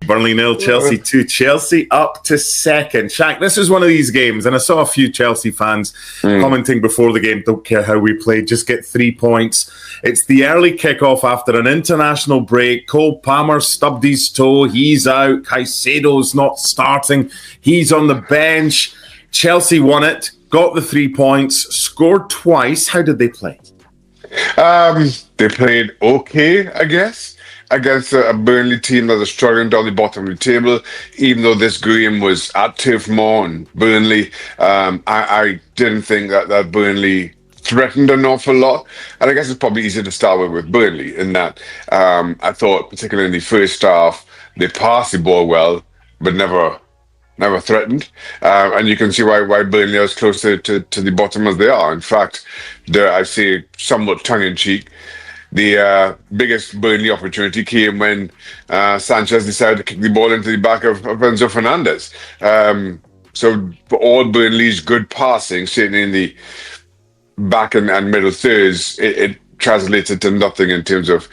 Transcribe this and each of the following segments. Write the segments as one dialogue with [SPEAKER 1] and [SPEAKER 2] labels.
[SPEAKER 1] Burnley 0, Chelsea 2. Chelsea up to second. Shaq, this is one of these games, and I saw a few Chelsea fans commenting before the game, don't care how we played, just get 3 points. It's the early kickoff after an international break. Cole Palmer stubbed his toe. He's out. Caicedo's not starting. He's on the bench. Chelsea won it, got the 3 points, scored twice. How did they play?
[SPEAKER 2] They played okay, I guess, against a Burnley team that is struggling down the bottom of the table. Even though this game was at Turf Moor and Burnley, I didn't think that Burnley threatened an awful lot. And I guess it's probably easier to start with Burnley in that I thought, particularly in the first half, they passed the ball well, but never threatened. And you can see why Burnley is close to the bottom as they are. In fact, I say somewhat tongue-in-cheek, the biggest Burnley opportunity came when Sanchez decided to kick the ball into the back of Enzo Fernandez. So for all Burnley's good passing, sitting in the back and middle thirds, it translated to nothing in terms of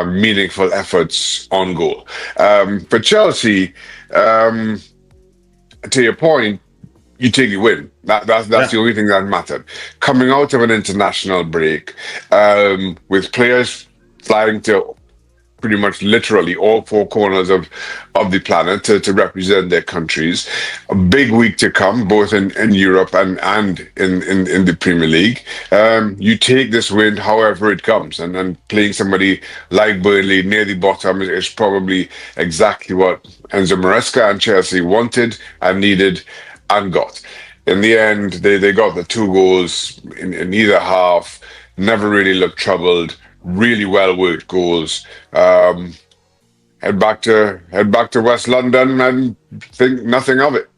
[SPEAKER 2] meaningful efforts on goal. For Chelsea, to your point, you take the win. That's the only thing that mattered. Coming out of an international break, with players flying to pretty much literally all four corners of the planet to represent their countries, a big week to come, both in Europe and in the Premier League. You take this win however it comes, and then playing somebody like Burnley near the bottom is probably exactly what Enzo Maresca and Chelsea wanted and needed and got. In the end, they got the 2 goals in either half, never really looked troubled, really well worked goals. Head back to West London and think nothing of it.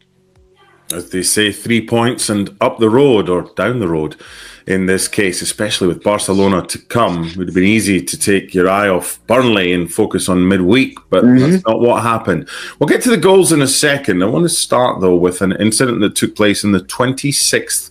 [SPEAKER 1] As they say, 3 points and up the road, or down the road in this case, especially with Barcelona to come. It would have been easy to take your eye off Burnley and focus on midweek, but that's not what happened. We'll get to the goals in a second. I want to start, though, with an incident that took place in the 26th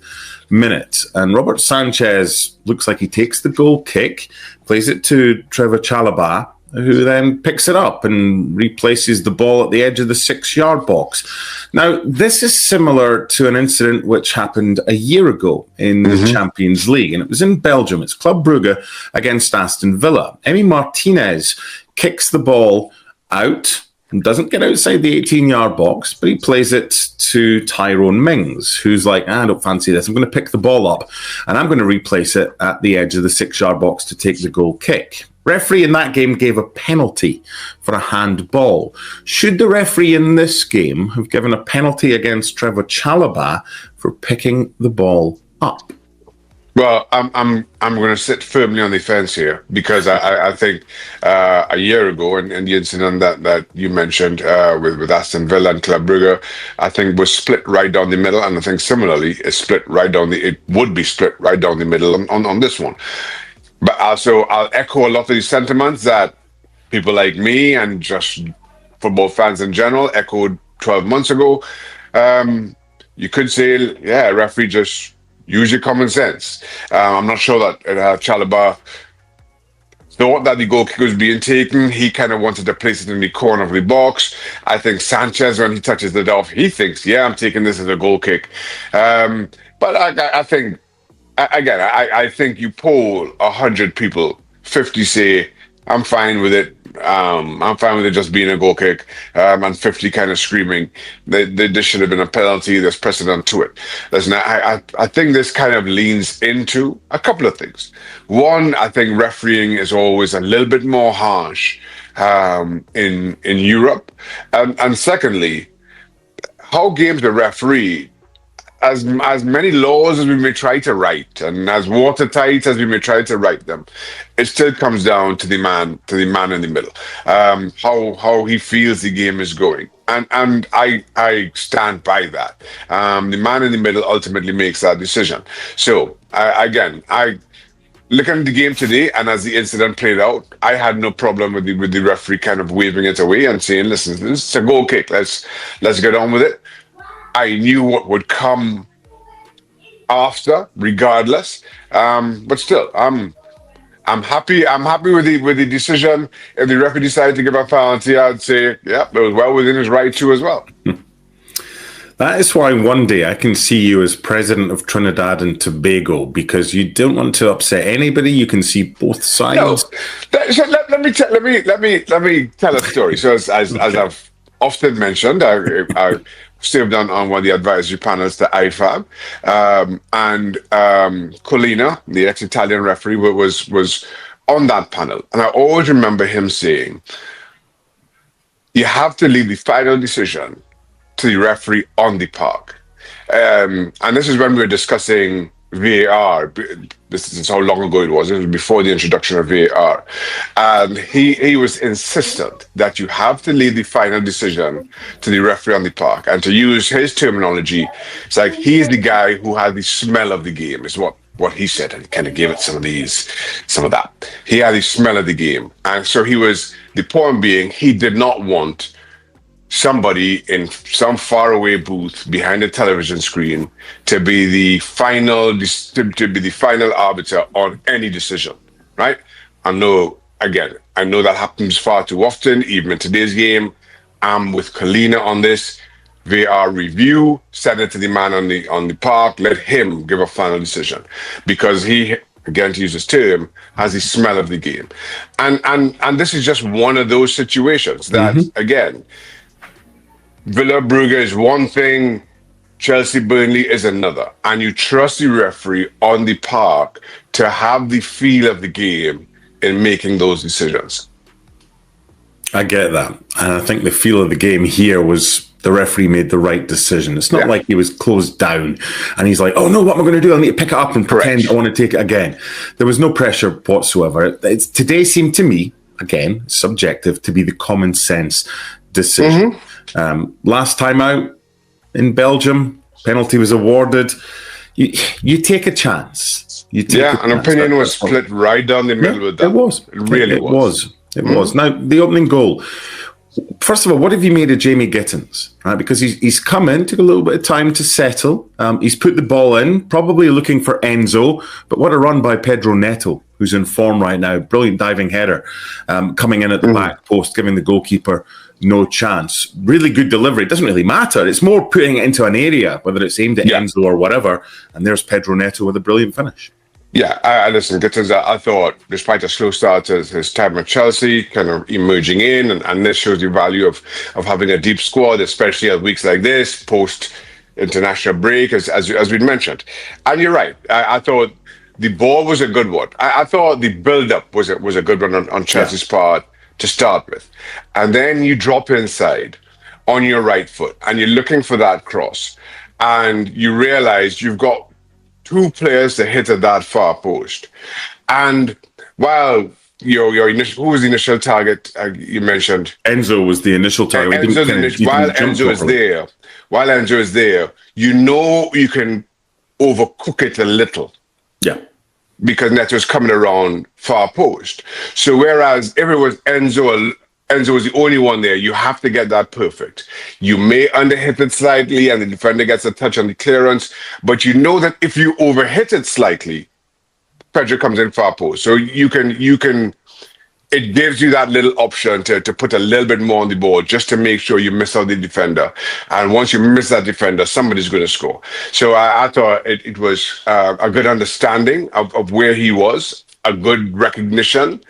[SPEAKER 1] minute. And Robert Sanchez looks like he takes the goal kick, plays it to Trevor Chalobah, who then picks it up and replaces the ball at the edge of the 6-yard box. Now, this is similar to an incident which happened a year ago in the Champions League, and it was in Belgium. It's Club Brugge against Aston Villa. Emi Martinez kicks the ball out and doesn't get outside the 18-yard box, but he plays it to Tyrone Mings, who's like, I don't fancy this. I'm going to pick the ball up, and I'm going to replace it at the edge of the 6-yard box to take the goal kick. Referee in that game gave a penalty for a handball. Should the referee in this game have given a penalty against Trevor Chalobah for picking the ball up?
[SPEAKER 2] Well, I'm going to sit firmly on the fence here because I think a year ago, and the incident that you mentioned with Aston Villa and Club Brugge, I think was split right down the middle, and I think similarly it would be split right down the middle on this one. But also, I'll echo a lot of these sentiments that people like me and just football fans in general echoed 12 months ago. You could say, yeah, referee, just use your common sense. I'm not sure that Chalobah thought that the goal kick was being taken. He kind of wanted to place it in the corner of the box. I think Sanchez, when he touches it off, he thinks, yeah, I'm taking this as a goal kick. But I think, again, I think you poll 100 people, 50 say, I'm fine with it. I'm fine with it just being a goal kick, and 50 kind of screaming there should have been a penalty. There's precedent to it. Listen, I think this kind of leans into a couple of things. One, I think refereeing is always a little bit more harsh in Europe, and secondly, how games are refereed. As many laws as we may try to write, and as watertight as we may try to write them, it still comes down to the man in the middle, how he feels the game is going, and I stand by that. The man in the middle ultimately makes that decision. So I looking at the game today, and as the incident played out, I had no problem with the referee kind of waving it away and saying, "Listen, this is a goal kick. Let's get on with it." I knew what would come after, regardless. But still, I'm I'm happy. I'm happy with the decision. If the referee decided to give a penalty, I'd say, yeah, it was well within his right to as well.
[SPEAKER 1] That is why one day I can see you as president of Trinidad and Tobago, because you don't want to upset anybody. You can see both sides.
[SPEAKER 2] No, let me tell a story. So as I've often mentioned, I served on one of the advisory panels to IFAB, and Colina, the ex-Italian referee, was on that panel, and I always remember him saying, "You have to leave the final decision to the referee on the park." And this is when we were discussing VAR. This is how long ago it was. It was before the introduction of VAR. And he was insistent that you have to leave the final decision to the referee on the park. And to use his terminology, it's like he's the guy who had the smell of the game, is what he said, and kind of gave it some of that. He had the smell of the game. And so the point being, he did not want somebody in some faraway booth behind a television screen to be the final arbiter on any decision, right? I know that happens far too often, even in today's game. I'm with Colina on this. VAR review, send it to the man on the park, let him give a final decision, because he, again, to use his term, has the smell of the game. And this is just one of those situations that, again, Villa Brugge is one thing, Chelsea Burnley is another. And you trust the referee on the park to have the feel of the game in making those decisions.
[SPEAKER 1] I get that. And I think the feel of the game here was the referee made the right decision. It's not like he was closed down and he's like, oh no, what am I going to do? I need to pick it up and pretend I want to take it again. There was no pressure whatsoever. Today seemed to me, again, subjective, to be the common sense decision. Last time out in Belgium, penalty was awarded. You take a chance.
[SPEAKER 2] An opinion was split right down the middle with that.
[SPEAKER 1] It was.
[SPEAKER 2] It really was.
[SPEAKER 1] It was. Now, the opening goal. First of all, what have you made of Jamie Gittins? Right, because he's come in, took a little bit of time to settle. He's put the ball in, probably looking for Enzo. But what a run by Pedro Neto, who's in form right now. Brilliant diving header, coming in at the back post, giving the goalkeeper no chance. Really good delivery. It doesn't really matter. It's more putting it into an area, whether it's aimed at Enzo or whatever. And there's Pedro Neto with a brilliant finish.
[SPEAKER 2] Yeah, I listen, Gittins, I thought, despite a slow start to his time at Chelsea, kind of emerging in, and this shows the value of having a deep squad, especially at weeks like this, post-international break, as we'd mentioned. And you're right. I thought the ball was a good one. I thought the build-up was a good one on Chelsea's part to start with. And then you drop inside on your right foot, and you're looking for that cross. And you realize you've got two players to hit at that far post. And while your initial, who was the initial target you mentioned?
[SPEAKER 1] Enzo was the initial target.
[SPEAKER 2] While Enzo is there, you know you can overcook it a little.
[SPEAKER 1] Yeah.
[SPEAKER 2] Because Neto's coming around far post. So whereas if it was Enzo was the only one there, you have to get that perfect. You may underhit it slightly and the defender gets a touch on the clearance, but you know that if you overhit it slightly, Pedro comes in far post. So you can it gives you that little option to put a little bit more on the board just to make sure you miss out the defender. And once you miss that defender, somebody's going to score. So I thought it was a good understanding of where he was, a good recognition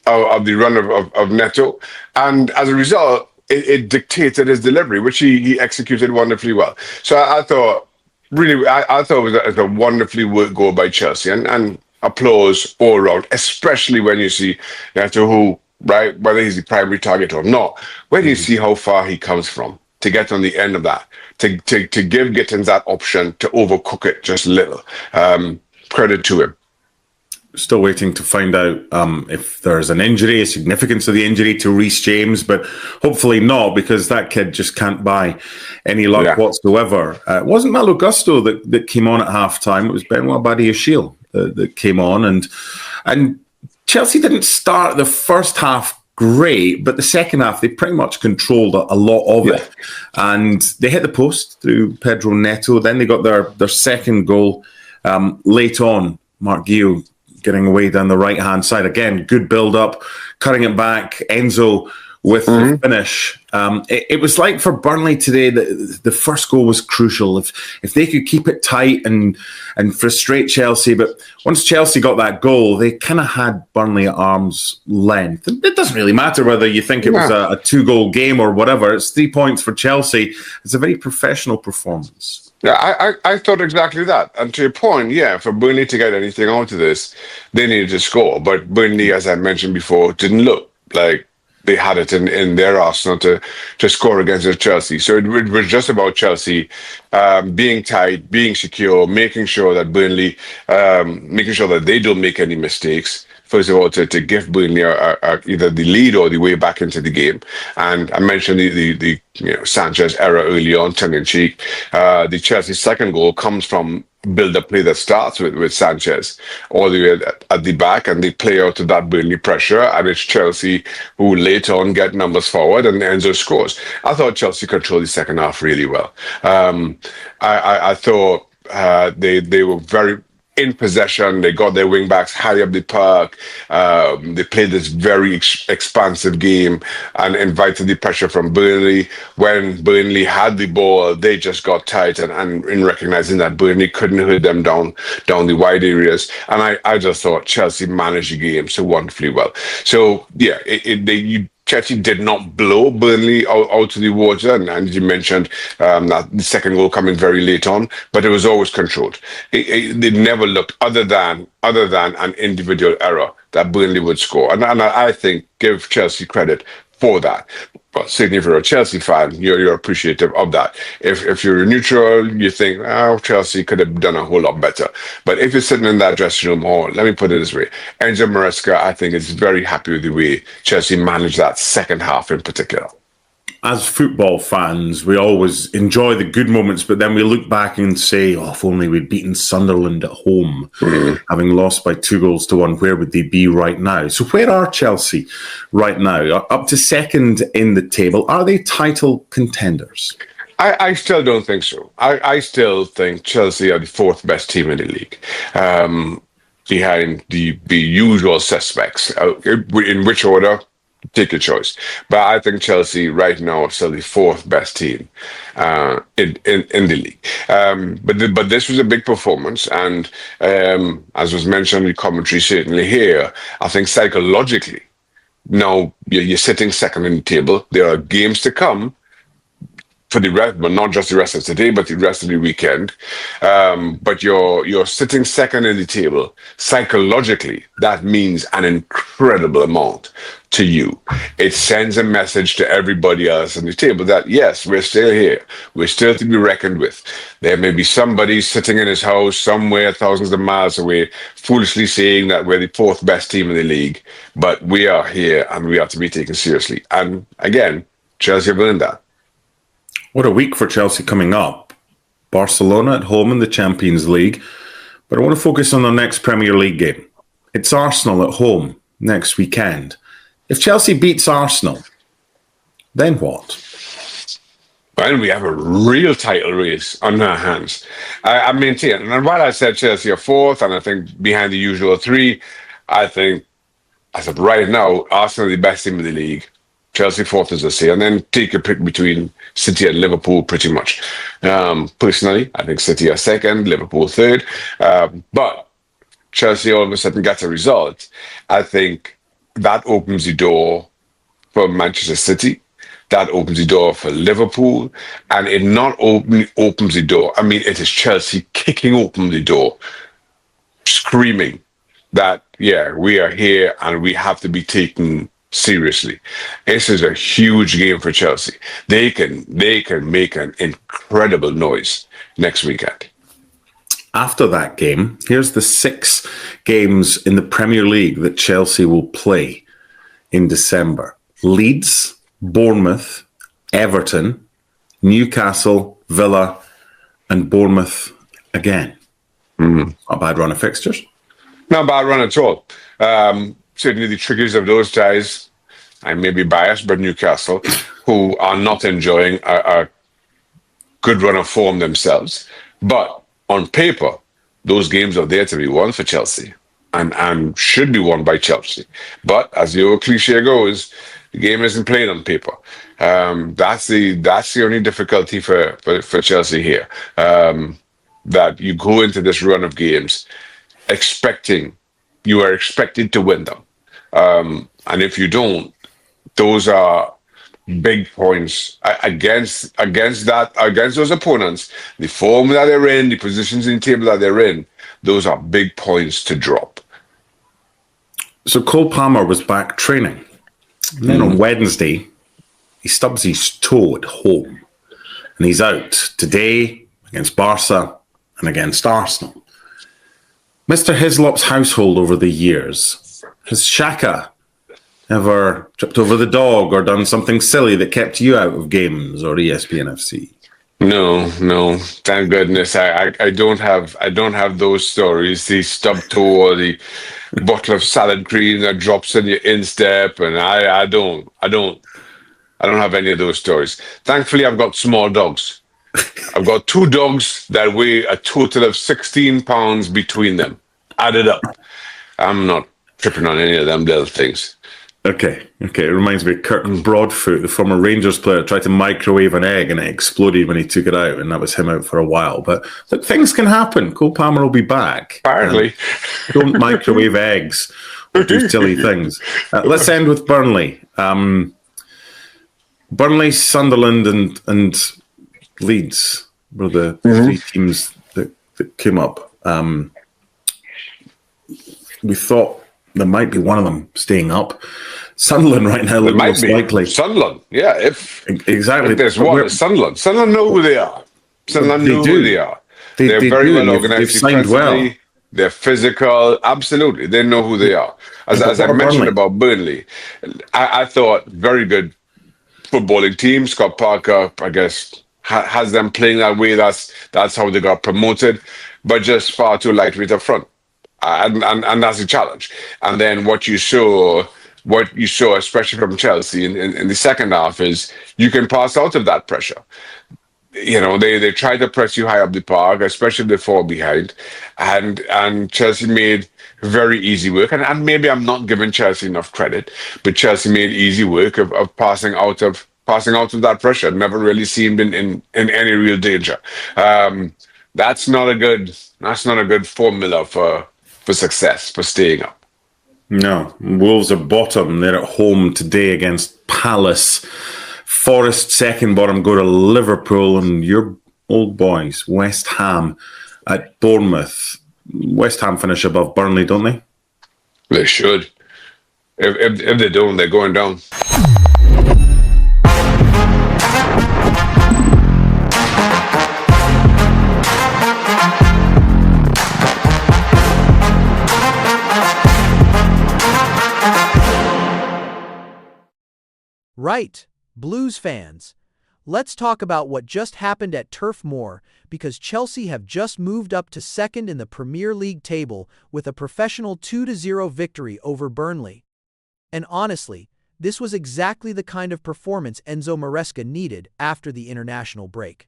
[SPEAKER 2] of the run of Neto. And as a result, it dictated his delivery, which he executed wonderfully well. So I thought it was a wonderfully worked goal by Chelsea. And applause all around, especially when you see Neto, who, right, whether he's the primary target or not, when you see how far he comes from to get on the end of that, to give Gittins that option to overcook it just a little. Credit to him.
[SPEAKER 1] Still waiting to find out if there's an injury, a significance of the injury to Reece James, but hopefully not, because that kid just can't buy any luck whatsoever. It wasn't Malo Gusto that came on at halftime. It was Benoit Badiashile that came on, and Chelsea didn't start the first half great, but the second half they pretty much controlled a lot of it, and they hit the post through Pedro Neto. Then they got their second goal late on. Mark Guillot getting away down the right-hand side. Again, good build-up, cutting it back. Enzo with the finish. It was like for Burnley today, the first goal was crucial. If they could keep it tight and frustrate Chelsea, but once Chelsea got that goal, they kind of had Burnley at arm's length. It doesn't really matter whether you think it was a 2-goal game or whatever. It's 3 points for Chelsea. It's a very professional performance.
[SPEAKER 2] Yeah, I thought exactly that. And to your point, yeah, for Burnley to get anything out of this, they needed to score. But Burnley, as I mentioned before, didn't look like they had it in their arsenal to score against Chelsea. So it was just about Chelsea being tight, being secure, making sure that Burnley, making sure that they don't make any mistakes. First of all, to give Burnley either the lead or the way back into the game. And I mentioned the Sanchez error early on, tongue in cheek. The Chelsea second goal comes from build-up play that starts with Sanchez all the way at the back, and they play out to that Burnley pressure, and it's Chelsea who later on get numbers forward, and Enzo scores. I thought Chelsea controlled the second half really well. I thought they were very in possession. They got their wing backs high up the park. They played this very expansive game and invited the pressure from Burnley. When Burnley had the ball, they just got tight and in recognizing that Burnley couldn't hurt them down the wide areas. And I just thought Chelsea managed the game so wonderfully well. So yeah, Chelsea did not blow Burnley out to the water, and you mentioned that the second goal coming very late on, but it was always controlled. It never looked other than an individual error that Burnley would score, and I think give Chelsea credit for that. But certainly, if you're a Chelsea fan, you're appreciative of that. If you're neutral, you think, oh, Chelsea could have done a whole lot better. But if you're sitting in that dressing room, or let me put it this way, Enzo Maresca, I think, is very happy with the way Chelsea managed that second half in particular.
[SPEAKER 1] As football fans, we always enjoy the good moments, but then we look back and say, oh, if only we'd beaten Sunderland at home, having lost by 2-1, where would they be right now? So where are Chelsea right now? Up to second in the table. Are they title contenders?
[SPEAKER 2] I still don't think so. I still think Chelsea are the fourth best team in the league. Behind the usual suspects. In which order? Take your choice. But I think Chelsea right now are still the fourth best team in the league. But this was a big performance, and as was mentioned in the commentary certainly here, I think psychologically, now you're sitting second in the table. There are games to come for the rest, but not just the rest of today, but the rest of the weekend. But you're sitting second in the table. Psychologically, that means an incredible amount to you. It sends a message to everybody else on the table that, yes, we're still here. We're still to be reckoned with. There may be somebody sitting in his house somewhere thousands of miles away, foolishly saying that we're the fourth best team in the league, but we are here and we are to be taken seriously. And again, Chelsea have earned that.
[SPEAKER 1] What a week for Chelsea coming up. Barcelona at home in the Champions League. But I want to focus on the next Premier League game. It's Arsenal at home next weekend. If Chelsea beats Arsenal, then what?
[SPEAKER 2] Well, we have a real title race on our hands. I maintain, and while I said Chelsea are fourth, and I think behind the usual three, I think, as of right now, Arsenal are the best team in the league. Chelsea fourth, as I say, and then take a pick between City and Liverpool pretty much. Personally, I think City are second, Liverpool third. But Chelsea all of a sudden gets a result. I think that opens the door for Manchester City. That opens the door for Liverpool. And it not only opens the door, I mean, it is Chelsea kicking open the door, screaming that, yeah, we are here and we have to be taken seriously. This is a huge game for Chelsea. They can make an incredible noise next weekend.
[SPEAKER 1] After that game, here's the 6 games in the Premier League that Chelsea will play in December. Leeds, Bournemouth, Everton, Newcastle, Villa, and Bournemouth again. Not a bad run of fixtures.
[SPEAKER 2] Not a bad run at all. Certainly the trickiest of those ties, I may be biased, but Newcastle, who are not enjoying a good run of form themselves. But on paper, those games are there to be won for Chelsea. and should be won by Chelsea. But as the old cliche goes, the game isn't played on paper. That's the only difficulty for Chelsea here. That you go into this run of games expecting you are expected to win them, and if you don't, those are big points against those opponents. The form that they're in, the positions in the table that they're in, those are big points to drop.
[SPEAKER 1] So Cole Palmer was back training. And then on Wednesday, he stubs his toe at home. And he's out today against Barca and against Arsenal. Mr. Hislop's household over the years, has Shaka ever tripped over the dog or done something silly that kept you out of games or ESPN FC?
[SPEAKER 2] No. Thank goodness. I don't have those stories. The stub toe or the bottle of salad cream that drops in your instep, and I don't have any of those stories. Thankfully, I've got small dogs. I've got 2 dogs that weigh a total of 16 pounds between them, added up. I'm not tripping on any of them little things.
[SPEAKER 1] Okay. It reminds me of Kirk Broadfoot, the former Rangers player, tried to microwave an egg and it exploded when he took it out, and that was him out for a while. But look, things can happen. Cole Palmer will be back.
[SPEAKER 2] Apparently.
[SPEAKER 1] Don't microwave eggs or do silly things. Let's end with Burnley. Burnley, Sunderland, and Leeds were the 3 teams that came up. We thought there might be one of them staying up. Sunderland right now look most likely.
[SPEAKER 2] Sunderland, yeah.
[SPEAKER 1] Exactly.
[SPEAKER 2] If there's one, it's Sunderland. Sunderland know who they are. Sunderland know who they are. They're very well organized.
[SPEAKER 1] They've signed well.
[SPEAKER 2] They're physical. Absolutely. They know who they are. As I mentioned about Burnley, I thought very good footballing team. Scott Parker, I guess, has them playing that way. That's how they got promoted, but just far too lightweight up front. And that's a challenge. And then what you saw, especially from Chelsea in the second half, is you can pass out of that pressure. You know, they try to press you high up the park, especially if they fall behind, and Chelsea made very easy work. And maybe I'm not giving Chelsea enough credit, but Chelsea made easy work of passing out of that pressure. Never really seemed in any real danger. That's not a good formula for success, for staying up.
[SPEAKER 1] No, Wolves are bottom. They're at home today against Palace. Forest second bottom go to Liverpool, and your old boys, West Ham, at Bournemouth. West Ham finish above Burnley, don't they?
[SPEAKER 2] They should. If they don't, they're going down.
[SPEAKER 3] Right, Blues fans. Let's talk about what just happened at Turf Moor, because Chelsea have just moved up to second in the Premier League table with a professional 2-0 victory over Burnley. And honestly, this was exactly the kind of performance Enzo Maresca needed after the international break.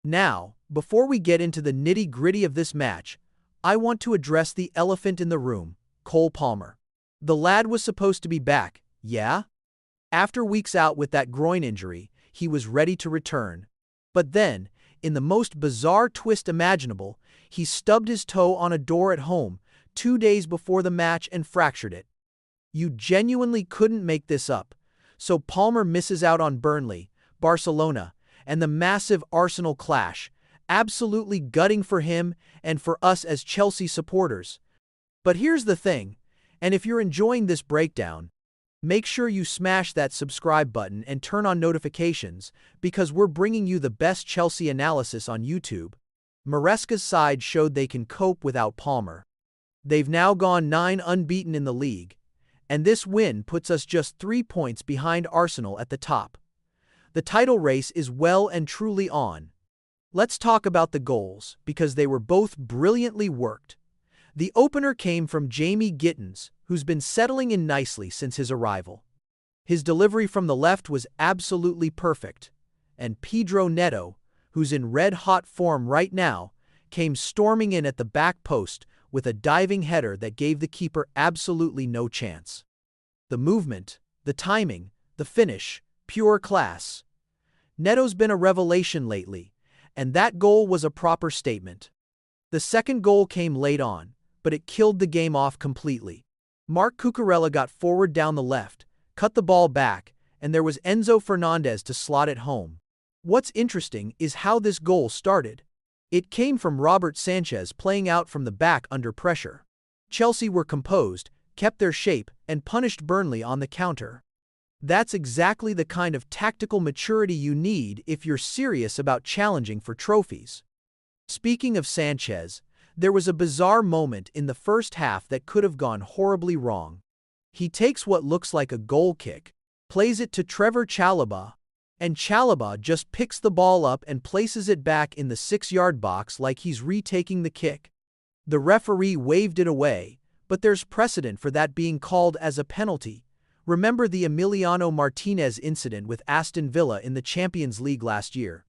[SPEAKER 3] Now, before we get into the nitty-gritty of this match, I want to address the elephant in the room, Cole Palmer. The lad was supposed to be back, yeah? After weeks out with that groin injury, he was ready to return. But then, in the most bizarre twist imaginable, he stubbed his toe on a door at home 2 days before the match and fractured it. You genuinely couldn't make this up. So Palmer misses out on Burnley, Barcelona, and the massive Arsenal clash, absolutely gutting for him and for us as Chelsea supporters. But here's the thing, and if you're enjoying this breakdown, make sure you smash that subscribe button and turn on notifications, because we're bringing you the best Chelsea analysis on YouTube. Maresca's side showed they can cope without Palmer. They've now gone 9 unbeaten in the league, and this win puts us just 3 points behind Arsenal at the top. The title race is well and truly on. Let's talk about the goals, because they were both brilliantly worked. The opener came from Jamie Gittins, who's been settling in nicely since his arrival. His delivery from the left was absolutely perfect, and Pedro Neto, who's in red-hot form right now, came storming in at the back post with a diving header that gave the keeper absolutely no chance. The movement, the timing, the finish, pure class. Neto's been a revelation lately, and that goal was a proper statement. The second goal came late on, but it killed the game off completely. Marc Cucurella got forward down the left, cut the ball back, and there was Enzo Fernandez to slot it home. What's interesting is how this goal started. It came from Robert Sanchez playing out from the back under pressure. Chelsea were composed, kept their shape, and punished Burnley on the counter. That's exactly the kind of tactical maturity you need if you're serious about challenging for trophies. Speaking of Sanchez, there was a bizarre moment in the first half that could have gone horribly wrong. He takes what looks like a goal kick, plays it to Trevor Chalobah, and Chalobah just picks the ball up and places it back in the 6-yard box like he's retaking the kick. The referee waved it away, but there's precedent for that being called as a penalty. Remember the Emiliano Martinez incident with Aston Villa in the Champions League last year.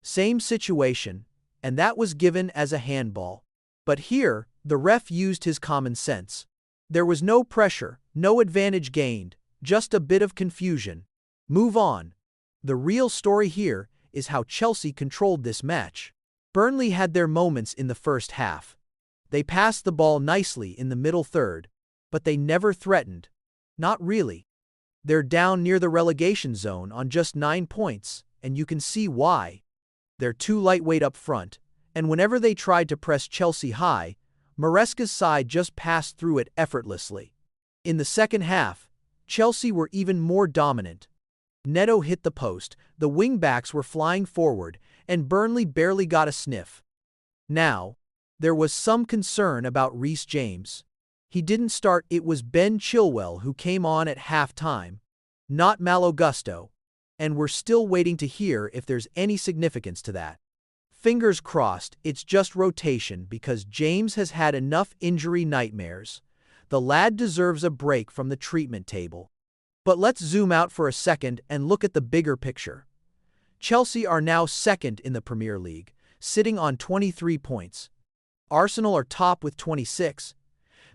[SPEAKER 3] Same situation, and that was given as a handball. But here, the ref used his common sense. There was no pressure, no advantage gained, just a bit of confusion. Move on. The real story here is how Chelsea controlled this match. Burnley had their moments in the first half. They passed the ball nicely in the middle third, but they never threatened. Not really. They're down near the relegation zone on just 9 points, and you can see why. They're too lightweight up front, and whenever they tried to press Chelsea high, Maresca's side just passed through it effortlessly. In the second half, Chelsea were even more dominant. Neto hit the post, the wing-backs were flying forward, and Burnley barely got a sniff. Now, there was some concern about Reece James. He didn't start. It was Ben Chilwell who came on at half-time, not Malo Gusto, and we're still waiting to hear if there's any significance to that. Fingers crossed it's just rotation because James has had enough injury nightmares. The lad deserves a break from the treatment table. But let's zoom out for a second and look at the bigger picture. Chelsea are now second in the Premier League, sitting on 23 points. Arsenal are top with 26.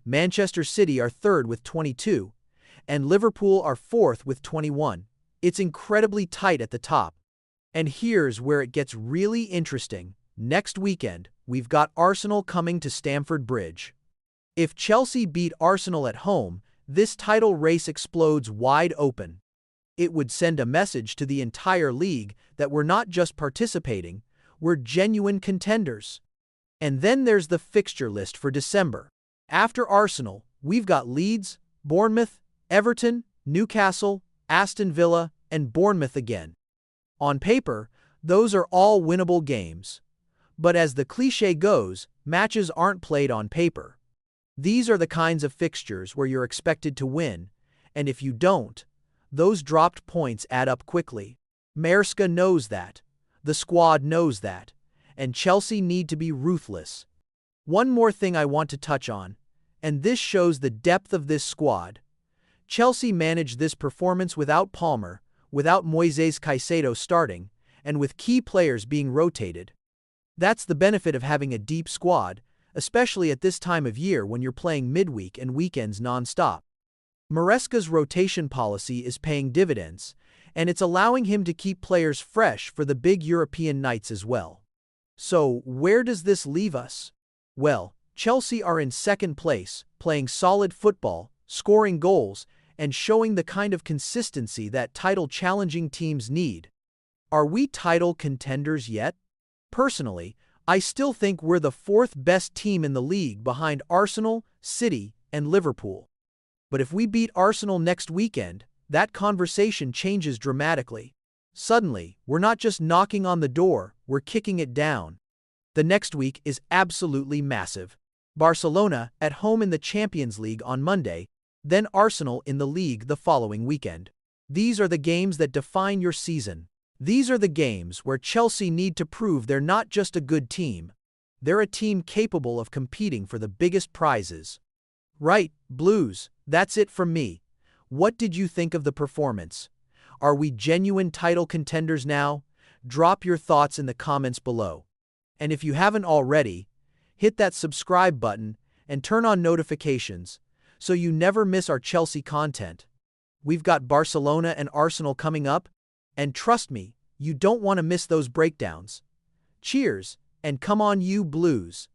[SPEAKER 3] Manchester City are third with 22, and Liverpool are fourth with 21. It's incredibly tight at the top. And here's where it gets really interesting. Next weekend, we've got Arsenal coming to Stamford Bridge. If Chelsea beat Arsenal at home, this title race explodes wide open. It would send a message to the entire league that we're not just participating, we're genuine contenders. And then there's the fixture list for December. After Arsenal, we've got Leeds, Bournemouth, Everton, Newcastle, Aston Villa, and Bournemouth again. On paper, those are all winnable games. But as the cliché goes, matches aren't played on paper. These are the kinds of fixtures where you're expected to win, and if you don't, those dropped points add up quickly. Maresca knows that, the squad knows that, and Chelsea need to be ruthless. One more thing I want to touch on, and this shows the depth of this squad. Chelsea managed this performance without Palmer, without Moises Caicedo starting, and with key players being rotated. That's the benefit of having a deep squad, especially at this time of year when you're playing midweek and weekends non-stop. Maresca's rotation policy is paying dividends, and it's allowing him to keep players fresh for the big European nights as well. So, where does this leave us? Well, Chelsea are in second place, playing solid football, scoring goals, and showing the kind of consistency that title-challenging teams need. Are we title contenders yet? Personally, I still think we're the fourth best team in the league behind Arsenal, City, and Liverpool. But if we beat Arsenal next weekend, that conversation changes dramatically. Suddenly, we're not just knocking on the door, we're kicking it down. The next week is absolutely massive. Barcelona at home in the Champions League on Monday, then Arsenal in the league the following weekend. These are the games that define your season. These are the games where Chelsea need to prove they're not just a good team. They're a team capable of competing for the biggest prizes. Right, Blues, that's it from me. What did you think of the performance? Are we genuine title contenders now? Drop your thoughts in the comments below. And if you haven't already, hit that subscribe button and turn on notifications so you never miss our Chelsea content. We've got Barcelona and Arsenal coming up, and trust me, you don't want to miss those breakdowns. Cheers, and come on you Blues!